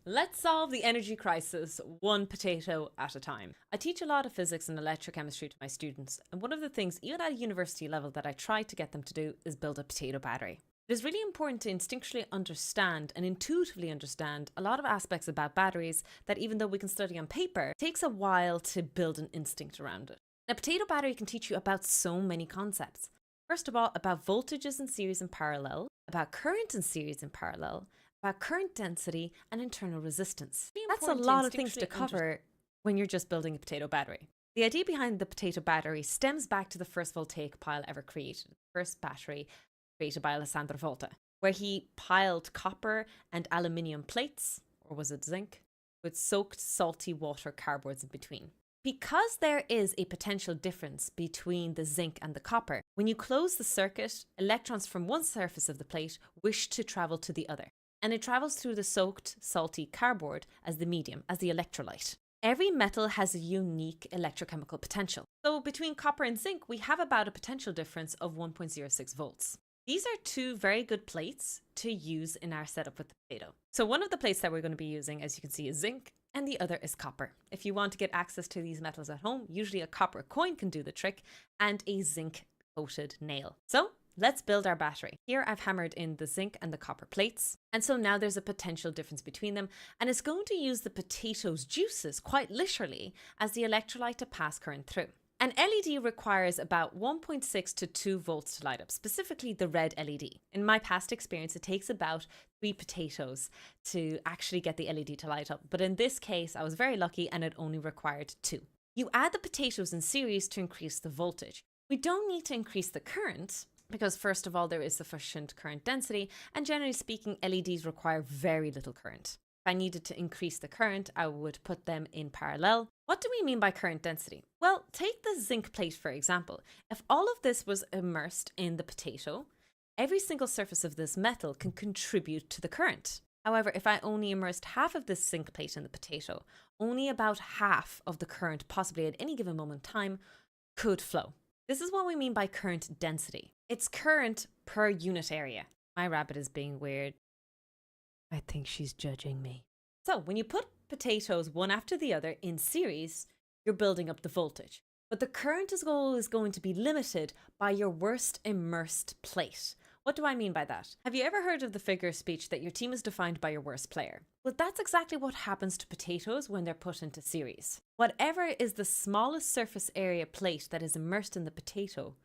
Let's solve the energy crisis one potato at a time. I teach a lot of physics and electrochemistry to my students, and one of the things, even at a university level, that I try to get them to do is build a potato battery. It is really important to instinctually understand and intuitively understand a lot of aspects about batteries that, even though we can study on paper, it takes a while to build an instinct around it. A potato battery can teach you about so many concepts. First of all, about voltages in series and parallel, about current in series and parallel, about current density and internal resistance. That's a lot of things to cover when you're just building a potato battery. The idea behind the potato battery stems back to the first voltaic pile ever created, the first battery created by Alessandro Volta, where he piled copper and aluminium plates, or was it zinc, with soaked salty water cardboards in between. Because there is a potential difference between the zinc and the copper, when you close the circuit, electrons from one surface of the plate wish to travel to the other, and it travels through the soaked, salty cardboard as the medium, as the electrolyte. Every metal has a unique electrochemical potential. So between copper and zinc, we have about a potential difference of 1.06 volts. These are two very good plates to use in our setup with the potato. So one of the plates that we're going to be using, as you can see, is zinc, and the other is copper. If you want to get access to these metals at home, usually a copper coin can do the trick, and a zinc coated nail. So let's build our battery. Here I've hammered in the zinc and the copper plates, and so now there's a potential difference between them, and it's going to use the potato's juices, quite literally, as the electrolyte to pass current through. An LED requires about 1.6 to 2 volts to light up, specifically the red LED. In my past experience, it takes about 3 potatoes to actually get the LED to light up, but in this case, I was very lucky and it only required 2. You add the potatoes in series to increase the voltage. We don't need to increase the current, because first of all, there is sufficient current density, and generally speaking, LEDs require very little current. If I needed to increase the current, I would put them in parallel. What do we mean by current density? Well, take the zinc plate, for example. If all of this was immersed in the potato, every single surface of this metal can contribute to the current. However, if I only immersed half of this zinc plate in the potato, only about half of the current, possibly at any given moment in time, could flow. This is what we mean by current density. It's current per unit area. My rabbit is being weird. I think she's judging me. So when you put potatoes one after the other in series, you're building up the voltage. But the current is always going to be limited by your worst immersed plate. What do I mean by that? Have you ever heard of the figure of speech that your team is defined by your worst player? Well, that's exactly what happens to potatoes when they're put into series. Whatever is the smallest surface area plate that is immersed in the potato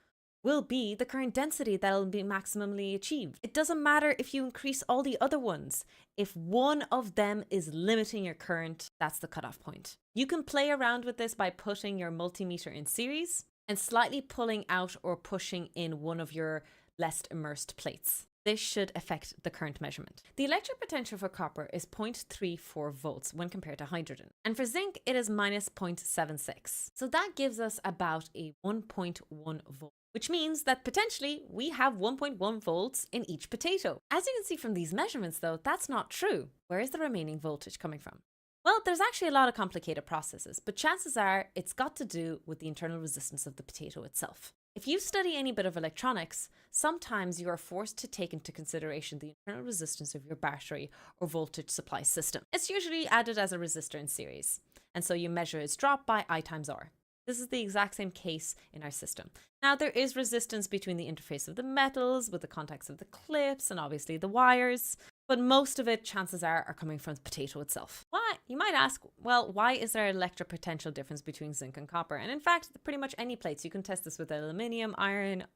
will be the current density that will be maximally achieved. It doesn't matter if you increase all the other ones. If one of them is limiting your current, that's the cutoff point. You can play around with this by putting your multimeter in series and slightly pulling out or pushing in one of your less immersed plates. This should affect the current measurement. The electric potential for copper is 0.34 volts when compared to hydrogen. And for zinc, it is minus 0.76. So that gives us about a 1.1 volt, which means that potentially we have 1.1 volts in each potato. As you can see from these measurements though, that's not true. Where is the remaining voltage coming from? Well, there's actually a lot of complicated processes, but chances are it's got to do with the internal resistance of the potato itself. If you study any bit of electronics, sometimes you are forced to take into consideration the internal resistance of your battery or voltage supply system. It's usually added as a resistor in series, and so you measure its drop by I times R. This is the exact same case in our system. Now, there is resistance between the interface of the metals, with the contacts of the clips, and obviously the wires, but most of it, chances are coming from the potato itself. Why? You might ask, well, why is there an electric potential difference between zinc and copper? And in fact, pretty much any plates. You can test this with aluminium, iron,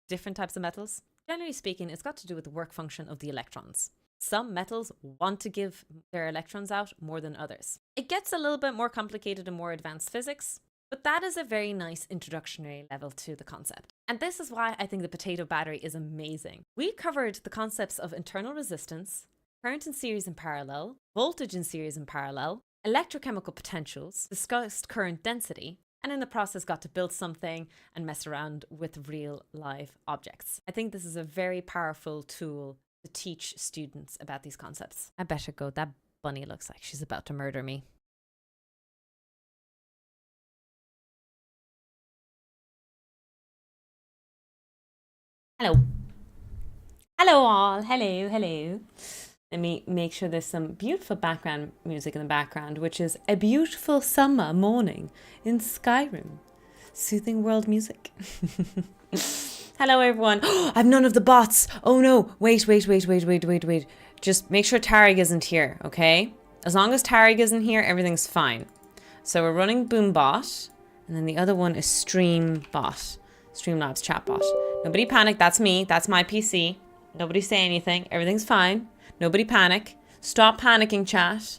different types of metals. Generally speaking, it's got to do with the work function of the electrons. Some metals want to give their electrons out more than others. It gets a little bit more complicated in more advanced physics, but that is a very nice introductory level to the concept. And this is why I think the potato battery is amazing. We covered the concepts of internal resistance, current in series and parallel, voltage in series and parallel, electrochemical potentials, discussed current density, and in the process got to build something and mess around with real live objects. I think this is a very powerful tool to teach students about these concepts. I better go. That bunny looks like she's about to murder me. Hello. Hello all. Hello, hello. Let me make sure there's some beautiful background music in the background, which is a beautiful summer morning in Skyrim. Soothing world music. Hello, everyone. I've none of the bots. Oh, no. Wait. Just make sure Tarek isn't here, okay? As long as Tarek isn't here, everything's fine. So we're running Boombot, and then the other one is Streambot. Streamlabs chatbot. Nobody panic. That's me. That's my PC. Nobody say anything. Everything's fine. Nobody panic. Stop panicking, chat.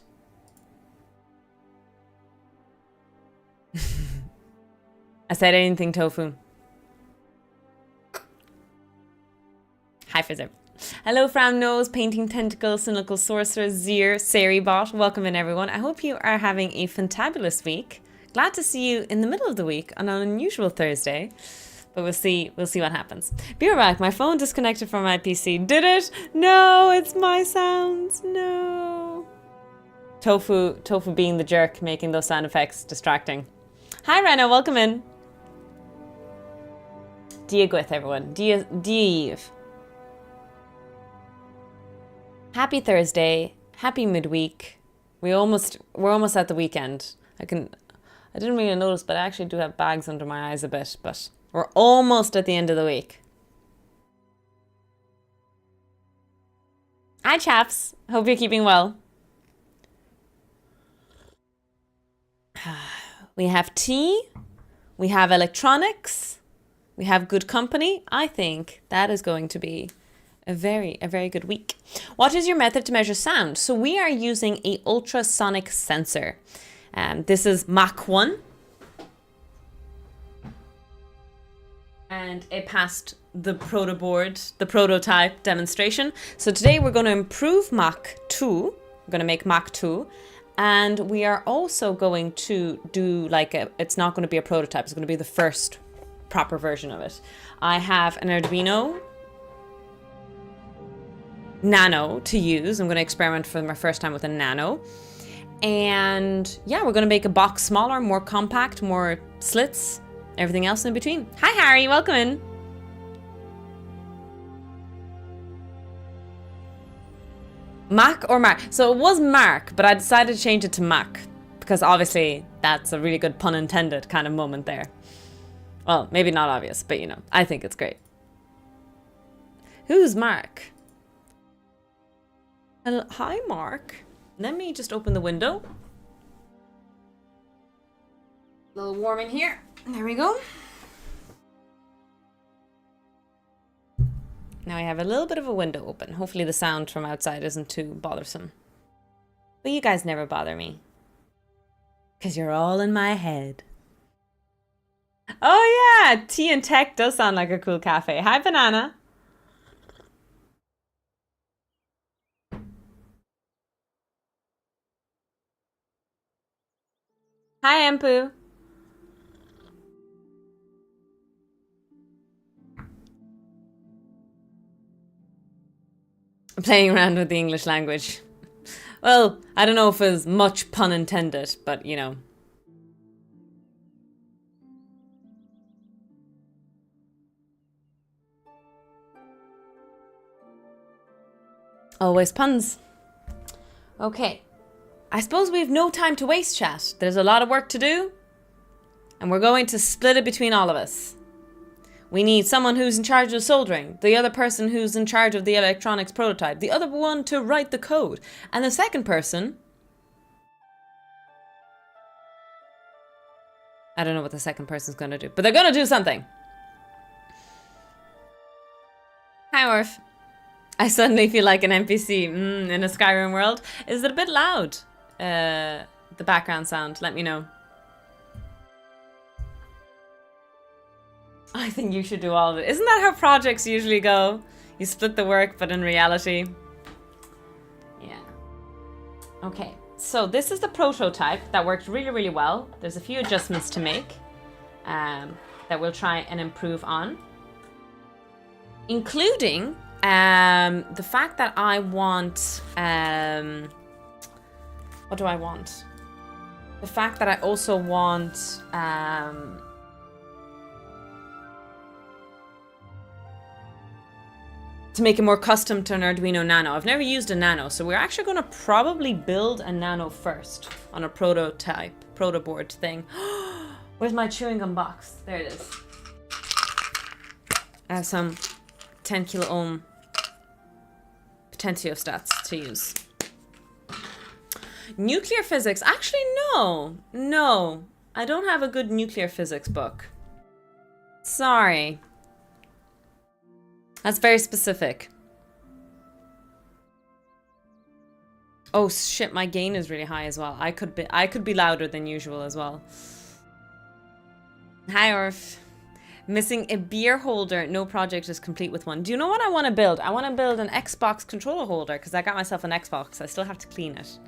I said anything, Tofu. Hi, Fizzer. Hello, Fram Nose, Painting Tentacle, Cynical Sorcerer, Zir, Sarybot. Welcome in, everyone. I hope you are having a fantabulous week. Glad to see you in the middle of the week on an unusual Thursday. But we'll see what happens. Be right back. My phone disconnected from my PC. Did it? No, it's my sounds. No. Tofu being the jerk, making those sound effects distracting. Hi, Rena. Welcome in. Dia Gwith, everyone. Dia Eve. Happy Thursday. Happy midweek. We're almost at the weekend. I didn't really notice, but I actually do have bags under my eyes a bit, but we're almost at the end of the week. Hi, chaps. Hope you're keeping well. We have tea. We have electronics. We have good company. I think that is going to be a very good week. What is your method to measure sound? So we are using a ultrasonic sensor. This is Mach 1. And it passed the prototype demonstration. So today we're going to improve Mach 2. We're going to make Mach 2. And we are also going to do it's not going to be a prototype. It's going to be the first proper version of it. I have an Arduino Nano to use. I'm going to experiment for my first time with a Nano. And yeah, we're going to make a box smaller, more compact, more slits, everything else in between. Hi, Harry. Welcome in. Mac or Mark? So it was Mark, but I decided to change it to Mac because obviously that's a really good pun intended kind of moment there. Well, maybe not obvious, but I think it's great. Who's Mark? Hi, Mark. Let me just open the window. A little warm in here. There we go. Now I have a little bit of a window open. Hopefully the sound from outside isn't too bothersome. But you guys never bother me. Because you're all in my head. Oh yeah, Tea and Tech does sound like a cool cafe. Hi, Banana. Hi, Empu. I'm playing around with the English language. Well, I don't know if it was much pun intended, but Always puns. Okay. I suppose we have no time to waste, chat. There's a lot of work to do. And we're going to split it between all of us. We need someone who's in charge of soldering, the other person who's in charge of the electronics prototype, the other one to write the code, and the second person... I don't know what the second person's going to do, but they're going to do something. Hi, Orf. I suddenly feel like an NPC in a Skyrim world. Is it a bit loud? The background sound, let me know. I think you should do all of it. Isn't that how projects usually go? You split the work, but in reality... Yeah. Okay, so this is the prototype that worked really well. There's a few adjustments to make that we'll try and improve on. Including the fact that I want... what do I want? The fact that I also want... to make it more custom to an Arduino Nano. I've never used a Nano, so we're actually going to probably build a Nano first on a proto board thing. Where's my chewing gum box? There it is. I have some 10 kilo ohm potentiostats to use. Nuclear physics. Actually, no. I don't have a good nuclear physics book. Sorry. That's very specific. Oh shit, my gain is really high as well. I could be louder than usual as well. Hi Orf. Missing a beer holder. No project is complete with one. Do you know what I want to build? I want to build an Xbox controller holder because I got myself an Xbox. I still have to clean it.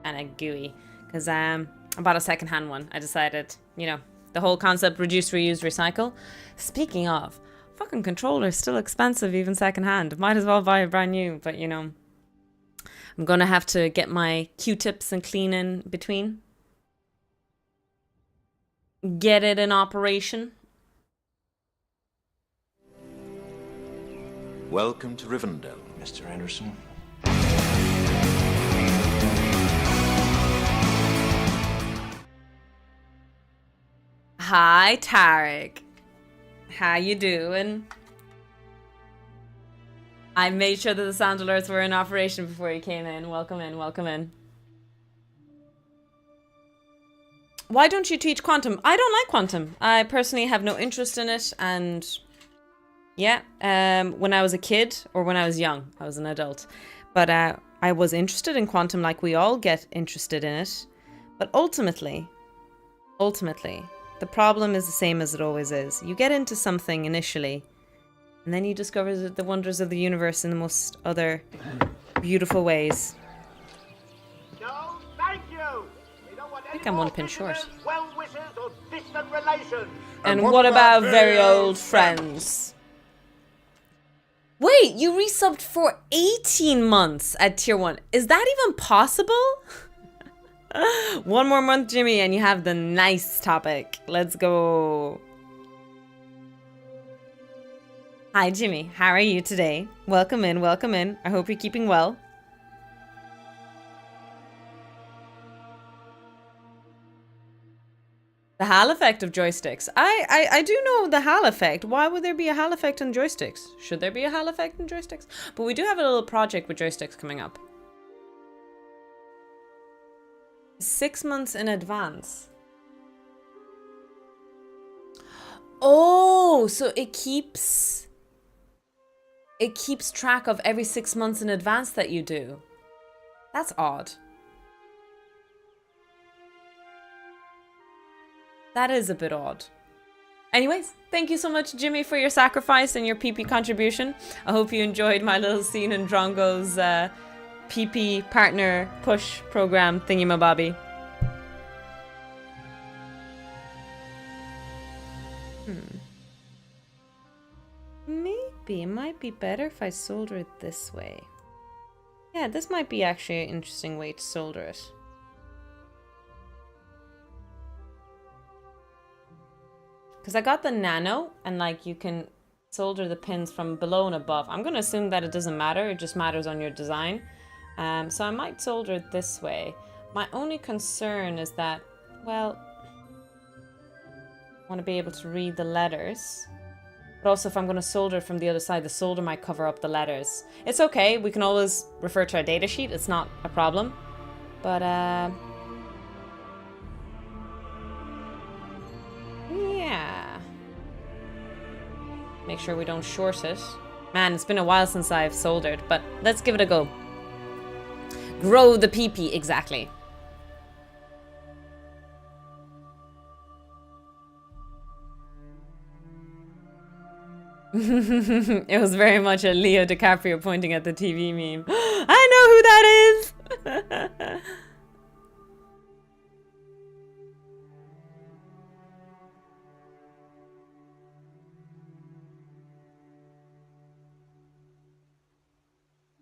And a gooey. Because I bought a secondhand one. I decided, you know, the whole concept reduce, reuse, recycle. Speaking of, fucking controller's still expensive even secondhand. Might as well buy a brand new, but you know. I'm gonna have to get my Q-tips and clean in between. Get it in operation. Welcome to Rivendell, Mr. Anderson. Hi, Tarek. How you doing? I made sure that the sound alerts were in operation before you came in. Welcome in, welcome in. Why don't you teach quantum? I don't like quantum. I personally have no interest in it, and yeah, when I was a kid or when I was young, I was an adult, but I was interested in quantum like we all get interested in it. But ultimately, the problem is the same as it always is. You get into something initially, and then you discover the wonders of the universe in the most other beautiful ways. No, thank you. We don't want I think I'm one pin short. Well wishes or distant relations. And what about very old friends? Wait, you resubbed for 18 months at tier 1. Is that even possible? One more month, Jimmy, and you have the nice topic. Let's go. Hi, Jimmy. How are you today? Welcome in, welcome in. I hope you're keeping well. The Hall effect of joysticks. I do know the Hall effect. Why would there be a Hall effect on joysticks? Should there be a Hall effect on joysticks? But we do have a little project with joysticks coming up. 6 months in advance. Oh, so it keeps track of every 6 months in advance that you do. That's odd. That is a bit odd. Anyways, thank you so much, Jimmy, for your sacrifice and your PP contribution. I hope you enjoyed my little scene in Drongo's PP partner push program thingy-mabobby. Maybe it might be better if I solder it this way. Yeah, this might be actually an interesting way to solder it. Because I got the Nano, and like you can solder the pins from below and above. I'm going to assume that it doesn't matter, it just matters on your design. So I might solder it this way. My only concern is that, well, I want to be able to read the letters. But also if I'm going to solder it from the other side, the solder might cover up the letters. It's okay, we can always refer to our datasheet, it's not a problem. But, yeah. Make sure we don't short it. Man, it's been a while since I've soldered, but let's give it a go. Grow the PP, exactly. It was very much a Leo DiCaprio pointing at the TV meme. I know who that is!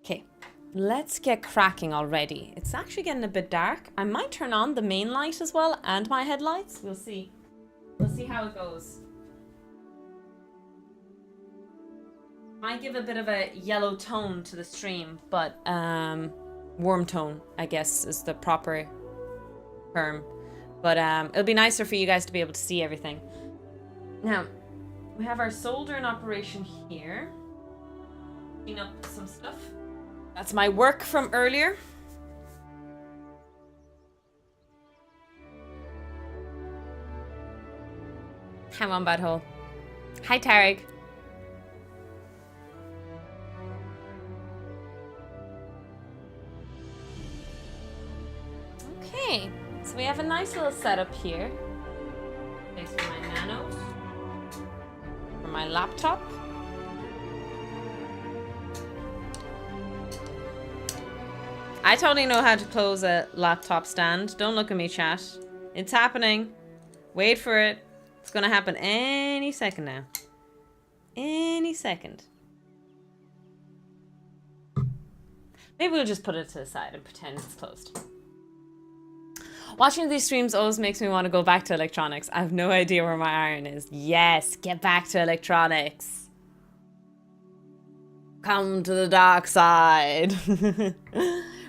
Okay, let's get cracking already. It's actually getting a bit dark. I might turn on the main light as well and my headlights. We'll see. We'll see how it goes. Might give a bit of a yellow tone to the stream, but warm tone, I guess, is the proper term. But it'll be nicer for you guys to be able to see everything. Now, we have our solder in operation here. Clean up some stuff. That's my work from earlier. Come on, butthole. Hi, Tarek. Okay, so we have a nice little setup here. Place for my nanos. For my laptop. I totally know how to close a laptop stand. Don't look at me, chat. It's happening. Wait for it. It's gonna happen any second now. Any second. Maybe we'll just put it to the side and pretend it's closed. Watching these streams always makes me want to go back to electronics. I have no idea where my iron is. Yes, get back to electronics. Come to the dark side.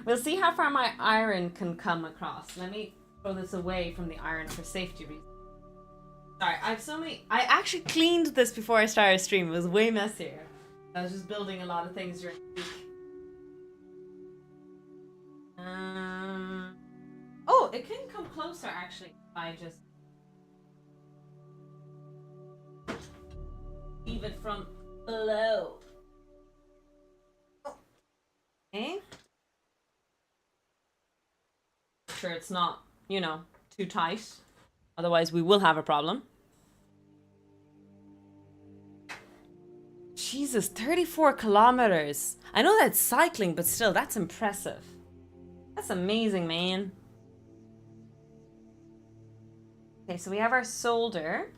We'll see how far my iron can come across. Let me throw this away from the iron for safety reasons. Sorry, I have so many... I actually cleaned this before I started stream. It was way messier. I was just building a lot of things during the week. Oh, it can come closer actually if I just leave it from below. Okay. Sure it's not, you know, too tight. Otherwise we will have a problem. Jesus, 34 kilometers. I know that's cycling, but still, that's impressive. That's amazing, man. Okay, so we have our solder.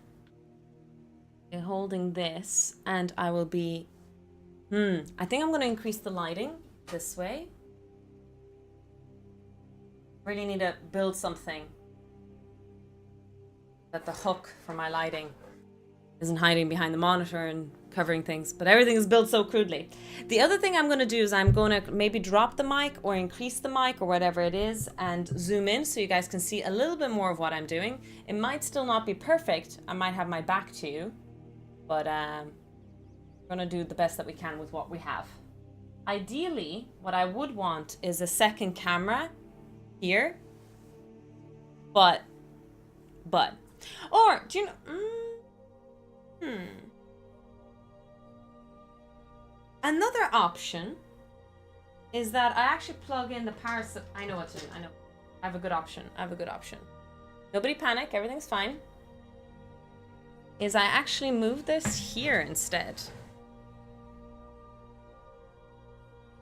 I'm holding this, and I will be... I think I'm going to increase the lighting this way. Really need to build something that the hook for my lighting isn't hiding behind the monitor and covering things, but everything is built so crudely. The other thing I'm going to do is I'm going to maybe drop the mic or increase the mic or whatever it is and zoom in so you guys can see a little bit more of what I'm doing. It might still not be perfect. I might have my back to you, but we're going to do the best that we can with what we have. Ideally, what I would want is a second camera here, but, or do you know, another option is that I actually plug in the power supply. I know what to do. I know. I have a good option. Nobody panic. Everything's fine. Is I actually move this here instead.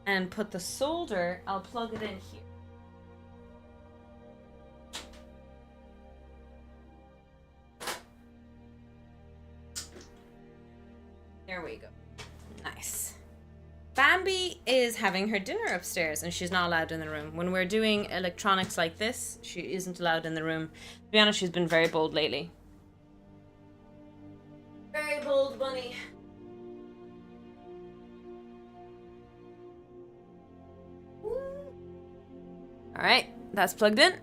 And put the solder, I'll plug it in here. There we go. Nice. Bambi is having her dinner upstairs and she's not allowed in the room. When we're doing electronics like this, she isn't allowed in the room. To be honest, she's been very bold lately. Very bold bunny. Alright, that's plugged in.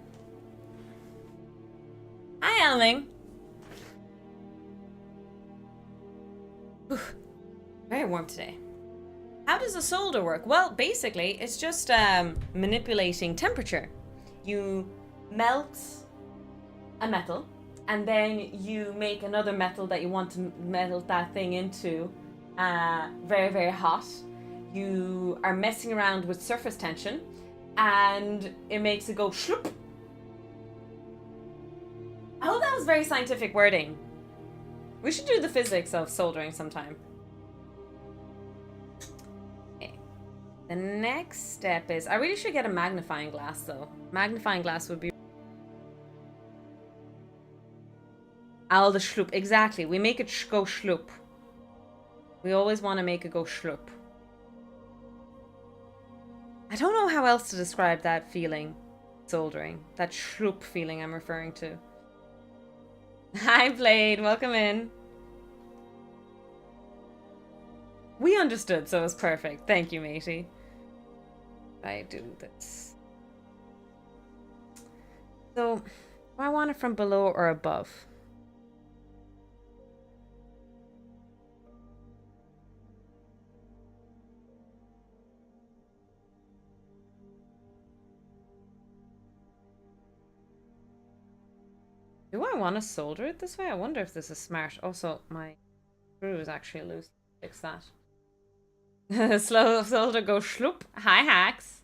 Hi, Elming. Very warm today. How does a solder work? Well, basically, it's just manipulating temperature. You melt a metal, and then you make another metal that you want to melt that thing into very, very hot. You are messing around with surface tension, and it makes it go shloop. I hope that was very scientific wording. We should do the physics of soldering sometime. Okay. The next step is... I really should get a magnifying glass, though. Magnifying glass would be... All the shloop. Exactly. We make it go shloop. We always want to make it go shloop. I don't know how else to describe that feeling. Soldering. That shloop feeling I'm referring to. Hi, Blade. Welcome in. We understood, so it was perfect. Thank you, matey. I do this. So, do I want it from below or above? Do I want to solder it this way? I wonder if this is smart. Also, my screw is actually loose. Fix that. Slow solder go schloop. Hi, hacks.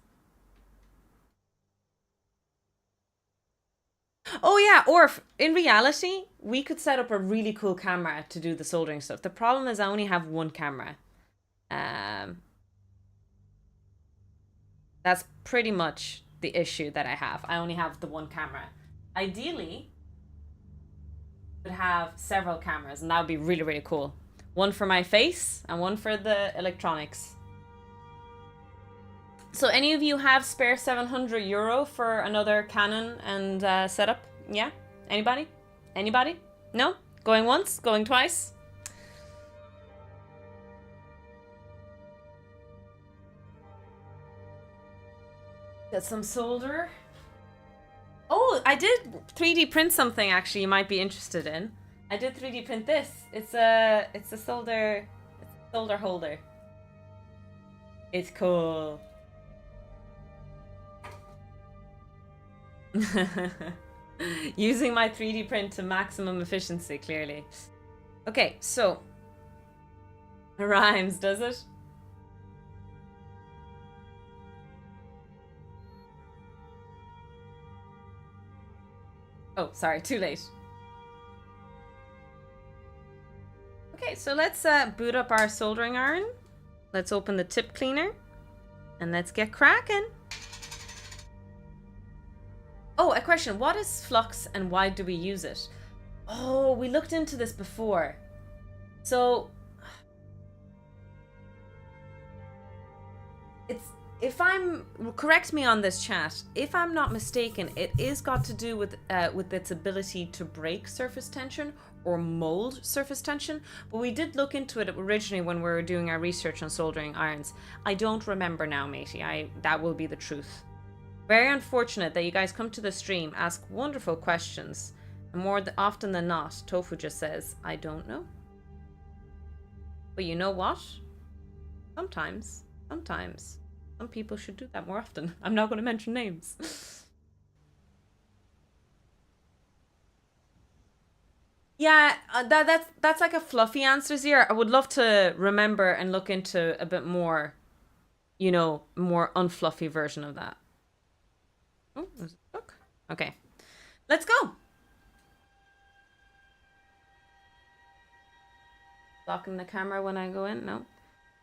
Oh yeah, or in reality, we could set up a really cool camera to do the soldering stuff. The problem is I only have one camera. That's pretty much the issue that I have. I only have the one camera. Ideally, would have several cameras, and that would be really, really cool. One for my face and one for the electronics. So any of you have spare €700 for another Canon and setup? Yeah? Anybody? Anybody? No? Going once? Going twice? Get some solder. Oh, I did 3D print something actually you might be interested in. I did 3D print this. It's a solder holder. It's cool. Using my 3D print to maximum efficiency, clearly. Okay, so it rhymes, does it? Oh, sorry, too late. Okay, so let's boot up our soldering iron. Let's open the tip cleaner and let's get cracking. Oh, a question. What is flux and why do we use it? Oh, we looked into this before. So correct me on this chat, if I'm not mistaken, it is got to do with its ability to break surface tension or mold surface tension, but we did look into it originally when we were doing our research on soldering irons. I don't remember now, matey. That will be the truth. Very unfortunate that you guys come to the stream, ask wonderful questions, and more often than not, Tofu just says, I don't know. But you know what? Sometimes, some people should do that more often. I'm not going to mention names. Yeah, that's like a fluffy answer here. I would love to remember and look into a bit more, more unfluffy version of that. Oh, there's a book. Okay, let's go. Blocking the camera when I go in? No.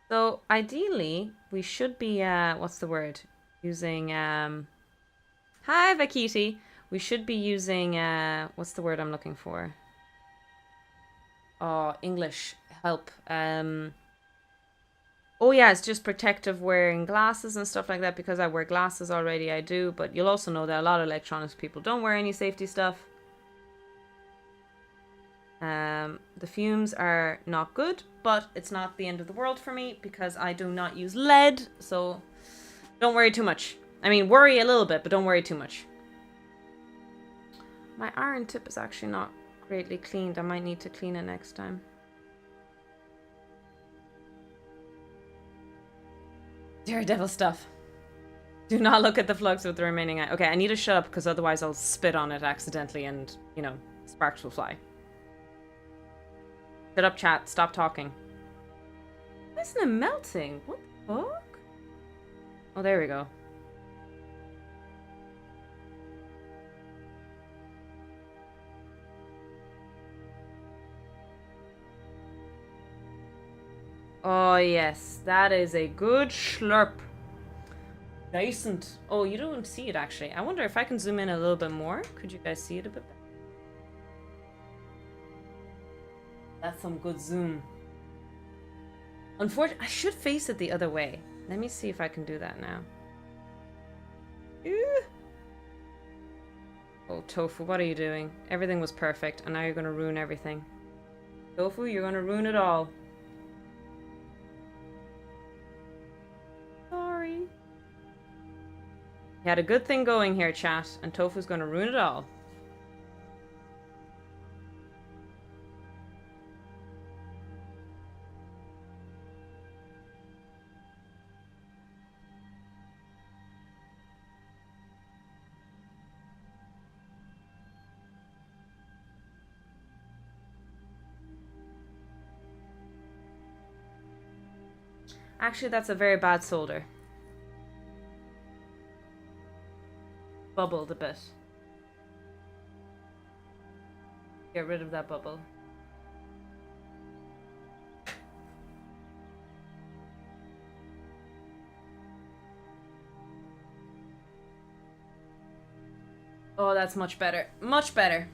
So ideally, we should be, what's the word? Using, hi Vakiti. We should be using, what's the word I'm looking for? Oh, English, help. Oh yeah, it's just protective wearing glasses and stuff like that. Because I wear glasses already, I do. But you'll also know that a lot of electronics people don't wear any safety stuff. The fumes are not good, but it's not the end of the world for me because I do not use lead, so don't worry too much. I mean, worry a little bit, but don't worry too much. My iron tip is actually not greatly cleaned. I might need to clean it next time. Daredevil stuff. Do not look at the flux with the remaining eye. Okay, I need to shut up because otherwise I'll spit on it accidentally and, sparks will fly. Shut up, chat. Stop talking. Why isn't it melting? What the fuck? Oh, there we go. Oh, yes. That is a good slurp. Decent. Oh, you don't see it, actually. I wonder if I can zoom in a little bit more. Could you guys see it a bit better? That's some good zoom. Unfortunately, I should face it the other way. Let me see if I can do that now. Ew. Oh, Tofu, what are you doing? Everything was perfect, and now you're going to ruin everything. Tofu, you're going to ruin it all. He had a good thing going here, chat, and Tofu's going to ruin it all. Actually, that's a very bad solder. Bubbled a bit. Get rid of that bubble. Oh, that's much better. Much better.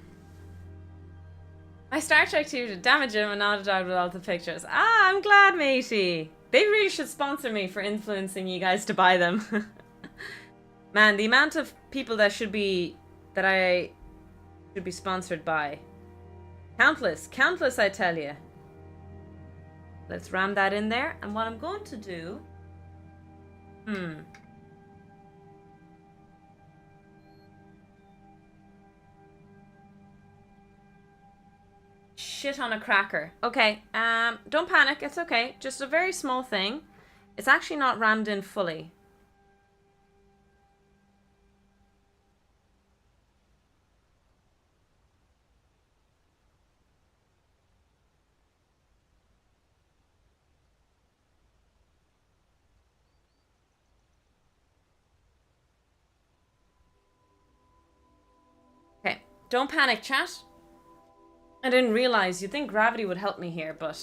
My Star Trek tutor, damage him and not a dog with all the pictures. Ah, I'm glad, matey. They really should sponsor me for influencing you guys to buy them. Man, the amount of people that I should be sponsored by. Countless, I tell you. Let's ram that in there. And what I'm going to do... Shit on a cracker. Okay, don't panic, it's okay. Just a very small thing. It's actually not rammed in fully. Okay, don't panic, chat. I didn't realize. You'd think gravity would help me here, but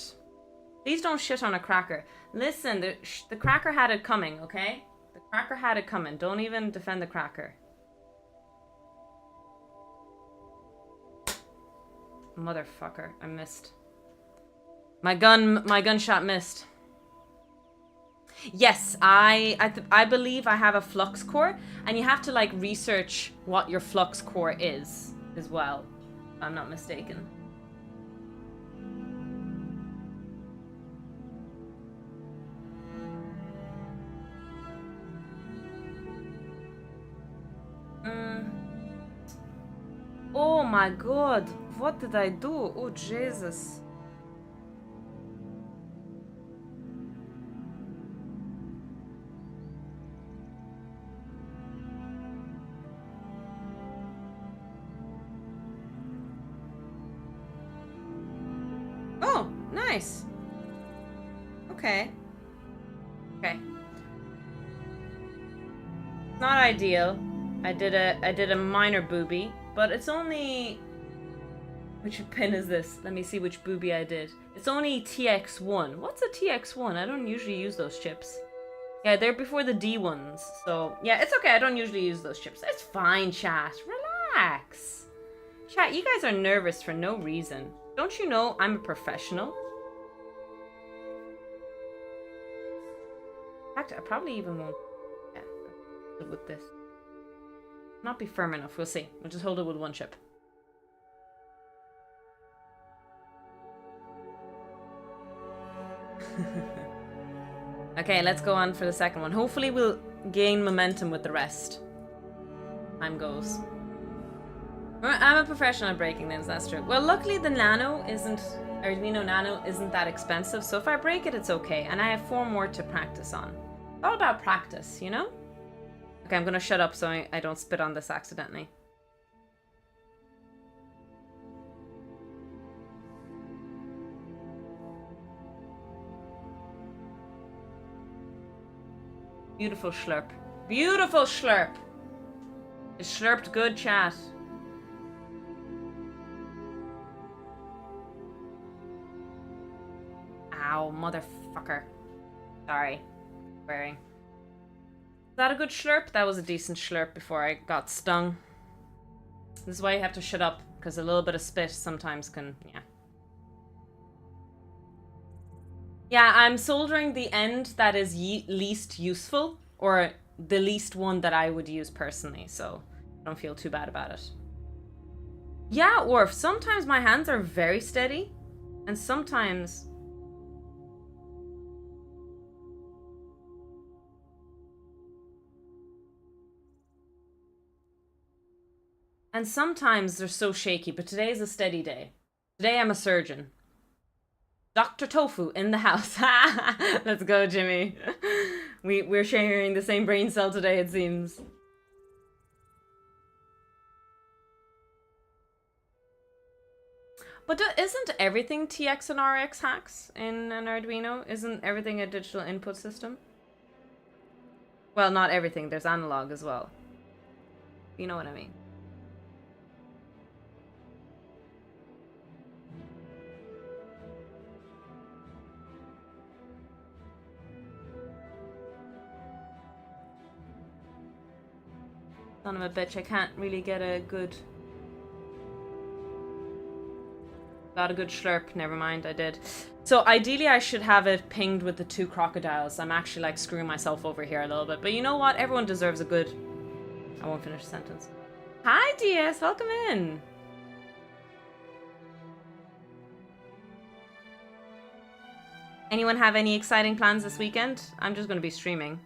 please don't shit on a cracker. Listen, the cracker had it coming, okay? The cracker had it coming. Don't even defend the cracker. Motherfucker, I missed. My gunshot missed. Yes, I believe I have a flux core, and you have to like research what your flux core is as well, if I'm not mistaken. Oh my god, what did I do? Oh Jesus. Oh, nice. Okay. Okay. Not ideal. I did a minor booby, but it's only... Which pin is this? Let me see which booby I did. It's only TX1. What's a TX1? I don't usually use those chips. Yeah, they're before the D ones. So, yeah, it's okay. I don't usually use those chips. It's fine, chat. Relax. Chat, you guys are nervous for no reason. Don't you know I'm a professional? In fact, I probably even won't... Yeah, with this. Not be firm enough. We'll see. We'll just hold it with one chip. Okay, let's go on for the second one. Hopefully we'll gain momentum with the rest. Time goes. I'm a professional at breaking things, that's true. Well, luckily the Arduino Nano isn't that expensive, so if I break it, it's okay. And I have 4 more to practice on. It's all about practice, you know? Okay, I'm gonna shut up so I don't spit on this accidentally. Beautiful slurp. Beautiful slurp! It slurped good, chat. Ow, motherfucker. Sorry. Swearing. Is that a good slurp? That was a decent slurp before I got stung. This is why you have to shut up, because a little bit of spit sometimes can, yeah. Yeah, I'm soldering the end that is least useful, or the least one that I would use personally, so I don't feel too bad about it. Yeah, Orf, sometimes my hands are very steady, and sometimes... And sometimes they're so shaky, but today is a steady day. Today I'm a surgeon. Dr. Tofu in the house. Let's go, Jimmy. We're sharing the same brain cell today, it seems. But isn't everything TX and RX hacks in an Arduino? Isn't everything a digital input system? Well, not everything. There's analog as well. You know what I mean. Son of a bitch, I can't really get a good... Got a good slurp. Never mind, I did. So ideally I should have it pinged with the 2 crocodiles. I'm actually like screwing myself over here a little bit. But you know what? Everyone deserves a good... I won't finish the sentence. Hi, DS. Welcome in. Anyone have any exciting plans this weekend? I'm just going to be streaming.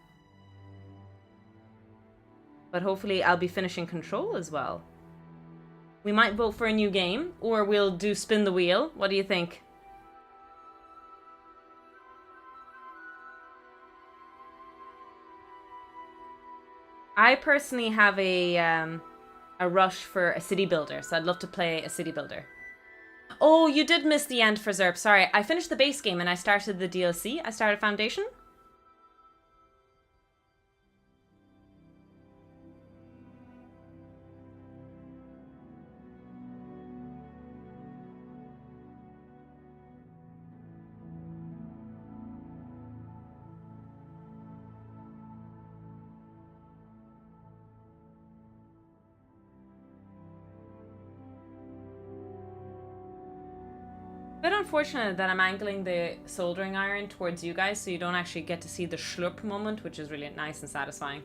But hopefully I'll be finishing Control as well. We might vote for a new game, or we'll do spin the wheel. What do you think? I personally have a rush for a city builder, so I'd love to play a city builder. Oh, you did miss the end for Zerp. Sorry, I finished the base game and I started the DLC. I started Foundation. Bit unfortunate that I'm angling the soldering iron towards you guys so you don't actually get to see the schlurp moment, which is really nice and satisfying.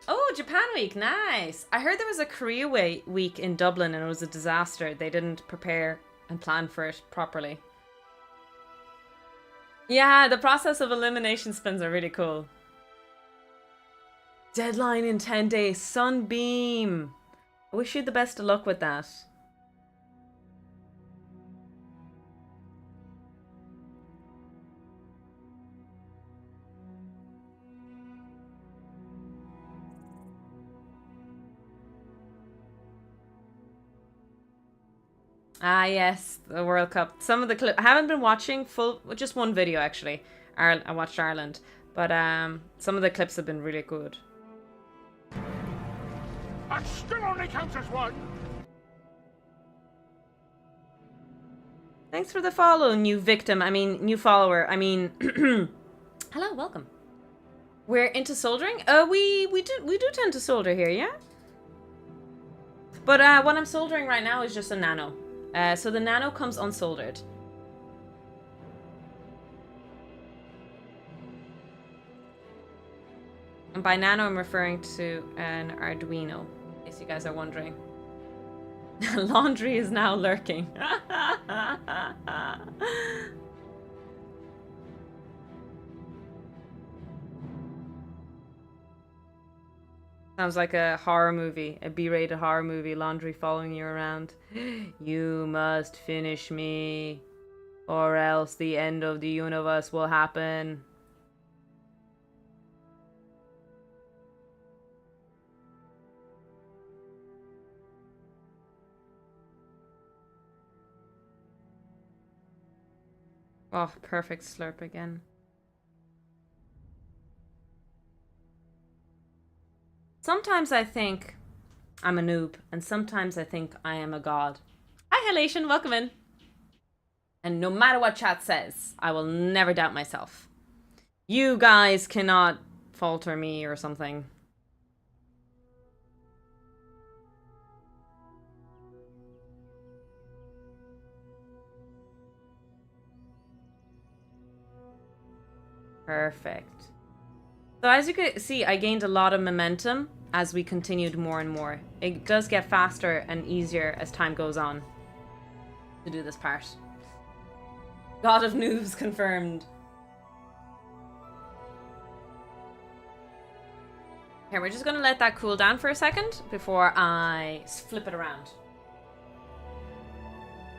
Oh, Japan week, nice! I heard there was a Korea week in Dublin and it was a disaster. They didn't prepare and plan for it properly. Yeah, the process of elimination spins are really cool. Deadline in 10 days, Sunbeam! I wish you the best of luck with that. Ah, yes, the World Cup. Some of the clips. I haven't been watching full, just one video actually. I watched Ireland, but some of the clips have been really good. That still only counts as one. Thanks for the follow, new victim. I mean, new follower. I mean, hello, welcome. We're into soldering. We do tend to solder here, yeah. But what I'm soldering right now is just a nano. So the nano comes unsoldered. And by nano, I'm referring to an Arduino, in case you guys are wondering. Laundry is now lurking. Sounds like a horror movie, a B-rated horror movie, laundry following you around. You must finish me, or else the end of the universe will happen. Oh, perfect slurp again. Sometimes I think I'm a noob, and sometimes I think I am a god. Hi, Halation, welcome in. And no matter what chat says, I will never doubt myself. You guys cannot falter me or something. Perfect. So as you can see, I gained a lot of momentum as we continued more and more. It does get faster and easier as time goes on to do this part. God of Noobs confirmed. Okay, we're just gonna let that cool down for a second before I flip it around.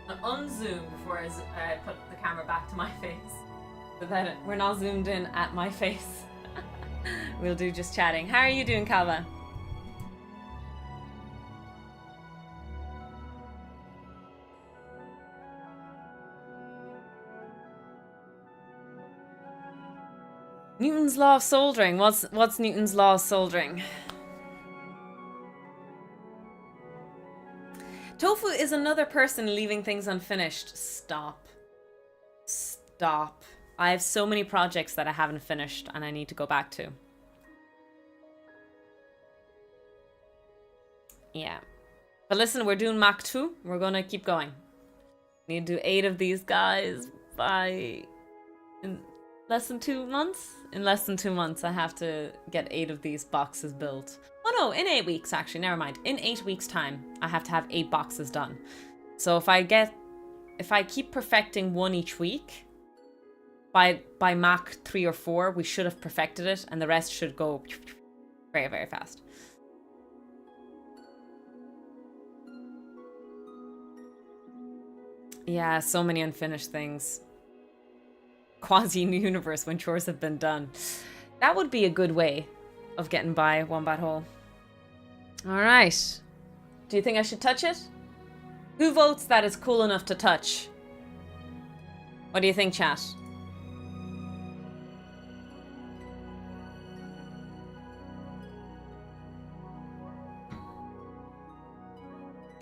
I'll unzoom before I put the camera back to my face. So that we're not zoomed in at my face. We'll do just chatting. How are you doing, Calva? Newton's law of soldering. What's Newton's law of soldering? Tofu is another person leaving things unfinished. Stop. Stop. I have so many projects that I haven't finished and I need to go back to. Yeah. But listen, we're doing Mach 2. We're gonna keep going. Need to do 8 of these guys by... in less than 2 months? In less than 2 months, I have to get 8 of these boxes built. Oh no, in 8 weeks, actually. Never mind. In 8 weeks' time, I have to have 8 boxes done. So if I keep perfecting 1 each week, by Mach 3 or 4, we should have perfected it, and the rest should go very, very fast. Yeah, so many unfinished things. Quasi-universe when chores have been done. That would be a good way of getting by Wombat Hole. Alright. Do you think I should touch it? Who votes that it's cool enough to touch? What do you think, chat?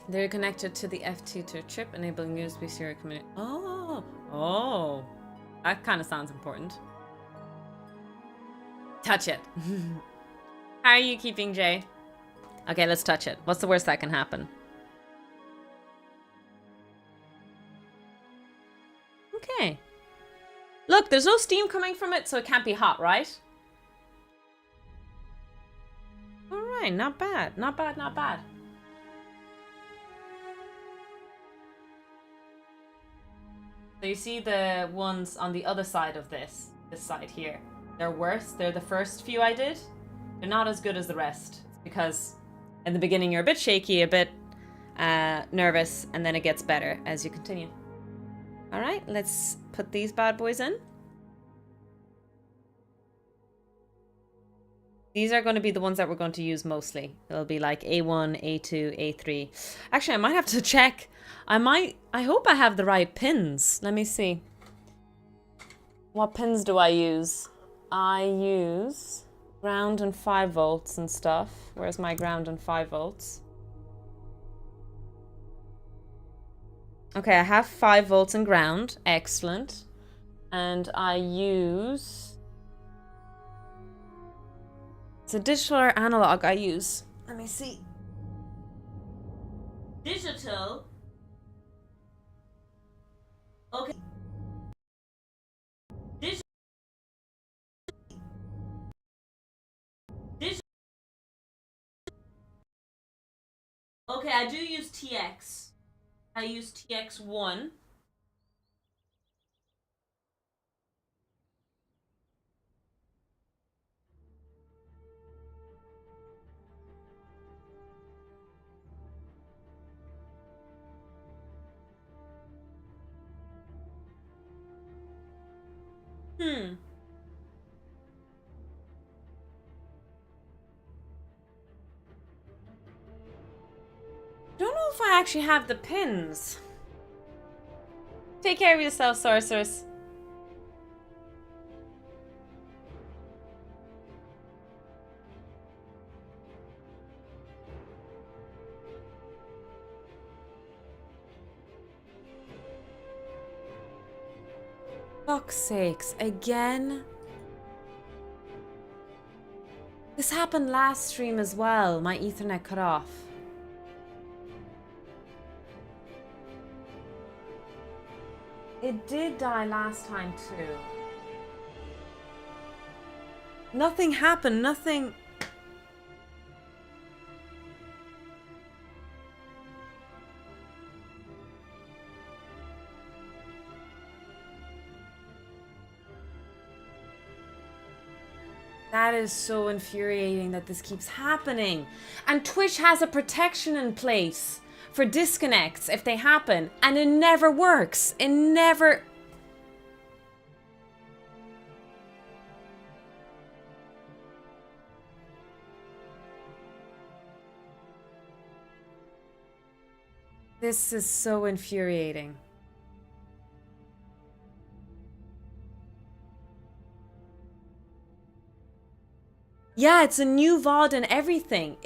They're connected to the FT2 chip, enabling USB serial communication. Oh. That kind of sounds important. Touch it. How are you keeping, Jay? Okay, let's touch it. What's the worst that can happen? Okay. Look, there's no steam coming from it, so it can't be hot, right? Alright, not bad. Not bad, not bad. So you see the ones on the other side of this side here. They're worse. They're the first few I did. They're not as good as the rest. It's because in the beginning you're a bit shaky, a bit nervous, and then it gets better as you continue. Alright, let's put these bad boys in. These are going to be the ones that we're going to use mostly. It'll be like A1, A2, A3. Actually, I might have to check. I hope I have the right pins. Let me see. What pins do I use? I use ground and 5 volts and stuff. Where's my ground and 5 volts? Okay, I have 5 volts and ground. Excellent. And I use... It's a digital or analog I use. Let me see. Digital. Okay. Digital. Okay, I do use TX. I use TX1. Don't know if I actually have the pins. Take care of yourself, sorceress. Fuck's sakes, again? This happened last stream as well. My Ethernet cut off. It did die last time too. Nothing happened, nothing... That is so infuriating that this keeps happening. And Twitch has a protection in place for disconnects if they happen, and it never works. It never... This is so infuriating. Yeah, it's a new VOD and everything.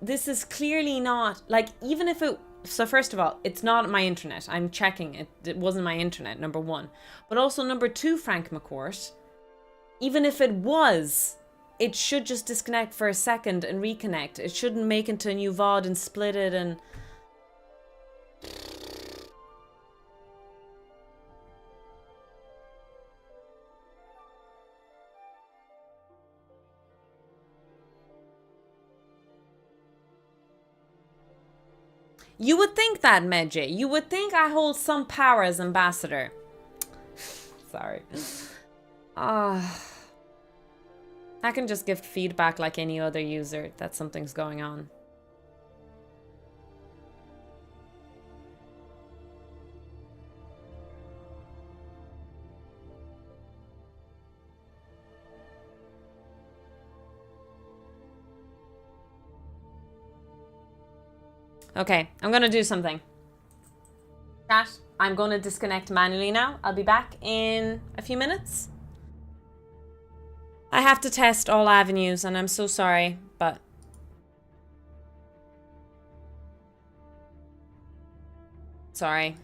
This is clearly not, like, even if it, so first of all, it's not my internet. I'm checking it. It wasn't my internet, number one. But also number two, Frank McCourt, even if it was, it should just disconnect for a second and reconnect. It shouldn't make into a new VOD and split it and... You would think that, Medjay. You would think I hold some power as ambassador. Sorry. I can just give feedback like any other user that something's going on. Okay, I'm gonna do something. Chat, I'm gonna disconnect manually now. I'll be back in a few minutes. I have to test all avenues and I'm so sorry, but... Sorry.